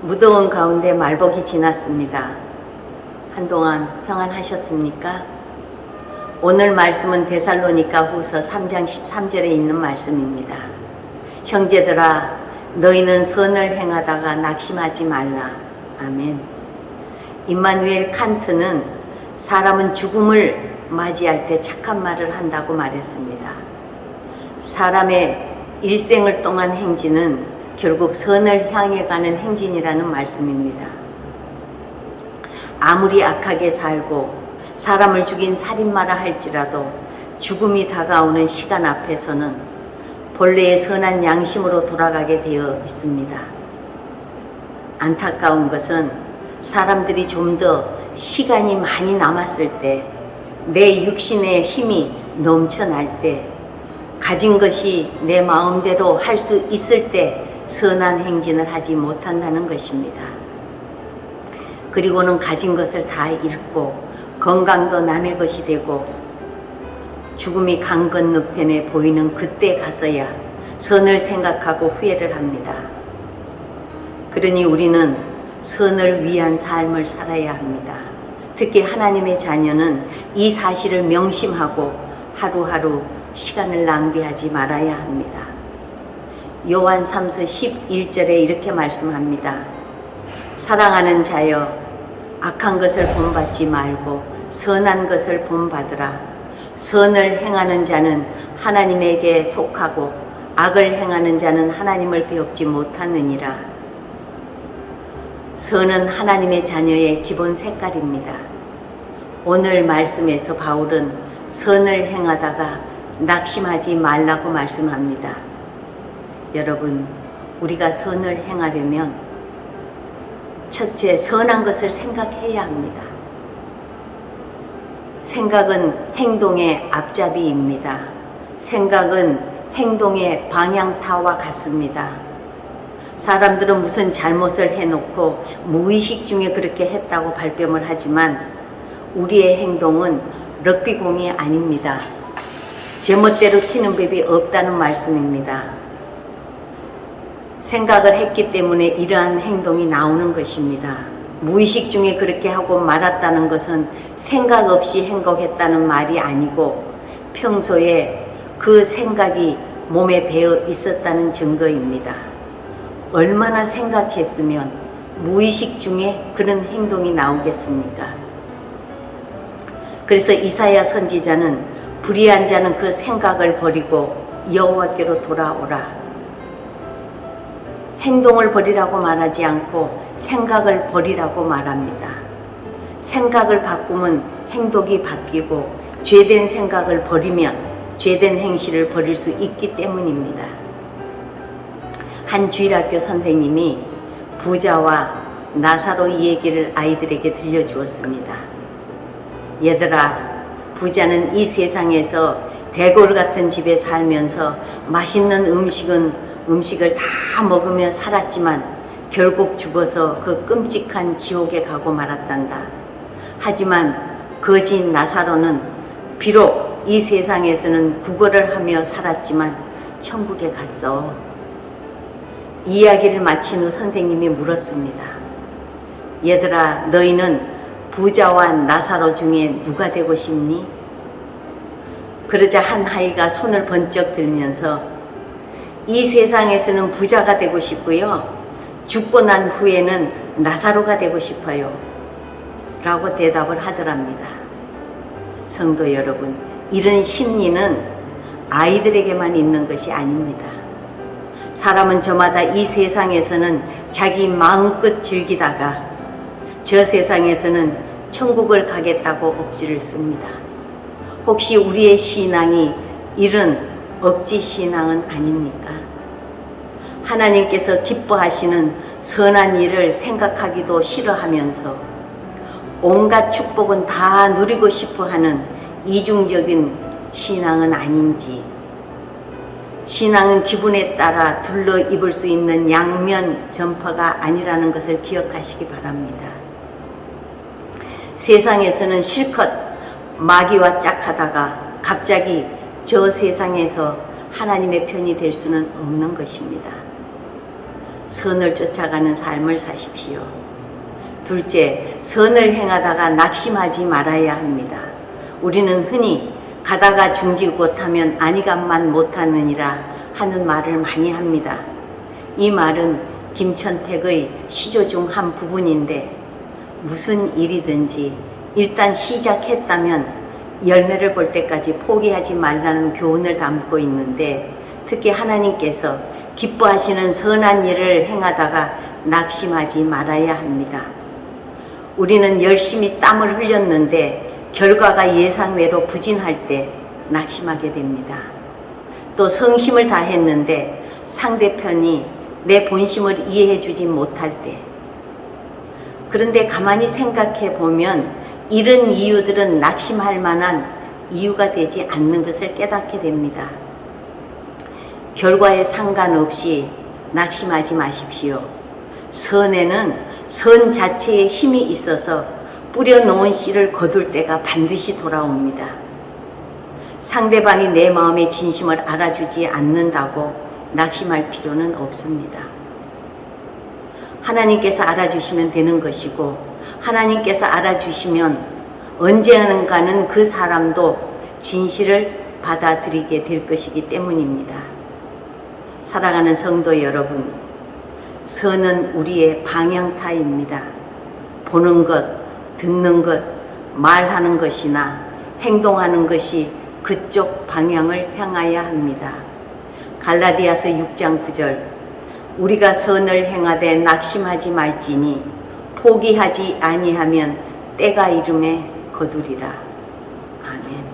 무더운 가운데 말복이 지났습니다. 한동안 평안하셨습니까? 오늘 말씀은 데살로니가 후서 3장 13절에 있는 말씀입니다. 형제들아, 너희는 선을 행하다가 낙심하지 말라. 아멘. 임마누엘 칸트는 사람은 죽음을 맞이할 때 착한 말을 한다고 말했습니다. 사람의 일생을 동안 행진은 결국 선을 향해 가는 행진이라는 말씀입니다. 아무리 악하게 살고 사람을 죽인 살인마라 할지라도 죽음이 다가오는 시간 앞에서는 본래의 선한 양심으로 돌아가게 되어 있습니다. 안타까운 것은 사람들이 좀 더 시간이 많이 남았을 때, 내 육신의 힘이 넘쳐날 때, 가진 것이 내 마음대로 할 수 있을 때 선한 행진을 하지 못한다는 것입니다. 그리고는 가진 것을 다 잃고 건강도 남의 것이 되고 죽음이 강 건너편에 보이는 그때 가서야 선을 생각하고 후회를 합니다. 그러니 우리는 선을 위한 삶을 살아야 합니다. 특히 하나님의 자녀는 이 사실을 명심하고 하루하루 시간을 낭비하지 말아야 합니다. 요한 3서 11절에 이렇게 말씀합니다. 사랑하는 자여, 악한 것을 본받지 말고 선한 것을 본받으라. 선을 행하는 자는 하나님에게 속하고 악을 행하는 자는 하나님을 배웁지 못하느니라. 선은 하나님의 자녀의 기본 색깔입니다. 오늘 말씀에서 바울은 선을 행하다가 낙심하지 말라고 말씀합니다. 여러분, 우리가 선을 행하려면 첫째, 선한 것을 생각해야 합니다. 생각은 행동의 앞잡이입니다. 생각은 행동의 방향타와 같습니다. 사람들은 무슨 잘못을 해놓고 무의식 중에 그렇게 했다고 발뺌을 하지만 우리의 행동은 럭비공이 아닙니다. 제멋대로 튀는 법이 없다는 말씀입니다. 생각을 했기 때문에 이러한 행동이 나오는 것입니다. 무의식 중에 그렇게 하고 말았다는 것은 생각 없이 행동했다는 말이 아니고 평소에 그 생각이 몸에 배어 있었다는 증거입니다. 얼마나 생각했으면 무의식 중에 그런 행동이 나오겠습니까? 그래서 이사야 선지자는 불의한 자는 그 생각을 버리고 여호와께로 돌아오라. 행동을 버리라고 말하지 않고 생각을 버리라고 말합니다. 생각을 바꾸면 행동이 바뀌고 죄된 생각을 버리면 죄된 행실을 버릴 수 있기 때문입니다. 한 주일학교 선생님이 부자와 나사로 이 얘기를 아이들에게 들려주었습니다. 얘들아, 부자는 이 세상에서 대골 같은 집에 살면서 맛있는 음식을 다 먹으며 살았지만 결국 죽어서 그 끔찍한 지옥에 가고 말았단다. 하지만 거지 나사로는 비록 이 세상에서는 구걸을 하며 살았지만 천국에 갔어. 이야기를 마친 후 선생님이 물었습니다. 얘들아, 너희는 부자와 나사로 중에 누가 되고 싶니? 그러자 한 아이가 손을 번쩍 들면서 이 세상에서는 부자가 되고 싶고요, 죽고 난 후에는 나사로가 되고 싶어요 라고 대답을 하더랍니다. 성도 여러분, 이런 심리는 아이들에게만 있는 것이 아닙니다. 사람은 저마다 이 세상에서는 자기 마음껏 즐기다가 저 세상에서는 천국을 가겠다고 억지를 씁니다. 혹시 우리의 신앙이 이런 억지 신앙은 아닙니까? 하나님께서 기뻐하시는 선한 일을 생각하기도 싫어하면서 온갖 축복은 다 누리고 싶어 하는 이중적인 신앙은 아닌지, 신앙은 기분에 따라 둘러 입을 수 있는 양면 전파가 아니라는 것을 기억하시기 바랍니다. 세상에서는 실컷 마귀와 짝하다가 갑자기 저 세상에서 하나님의 편이 될 수는 없는 것입니다. 선을 쫓아가는 삶을 사십시오. 둘째, 선을 행하다가 낙심하지 말아야 합니다. 우리는 흔히 가다가 중지 못하면 아니간만 못하느니라 하는 말을 많이 합니다. 이 말은 김천택의 시조 중 한 부분인데, 무슨 일이든지 일단 시작했다면 열매를 볼 때까지 포기하지 말라는 교훈을 담고 있는데, 특히 하나님께서 기뻐하시는 선한 일을 행하다가 낙심하지 말아야 합니다. 우리는 열심히 땀을 흘렸는데 결과가 예상외로 부진할 때 낙심하게 됩니다. 또 성심을 다했는데 상대편이 내 본심을 이해해 주지 못할 때, 그런데 가만히 생각해 보면 이런 이유들은 낙심할 만한 이유가 되지 않는 것을 깨닫게 됩니다. 결과에 상관없이 낙심하지 마십시오. 선에는 선 자체에 힘이 있어서 뿌려놓은 씨를 거둘 때가 반드시 돌아옵니다. 상대방이 내 마음의 진심을 알아주지 않는다고 낙심할 필요는 없습니다. 하나님께서 알아주시면 되는 것이고, 하나님께서 알아주시면 언젠가는 그 사람도 진실을 받아들이게 될 것이기 때문입니다. 사랑하는 성도 여러분, 선은 우리의 방향타입니다. 보는 것, 듣는 것, 말하는 것이나 행동하는 것이 그쪽 방향을 향하여야 합니다. 갈라디아서 6장 9절, 우리가 선을 행하되 낙심하지 말지니 포기하지 아니하면 때가 이름에 거두리라. 아멘.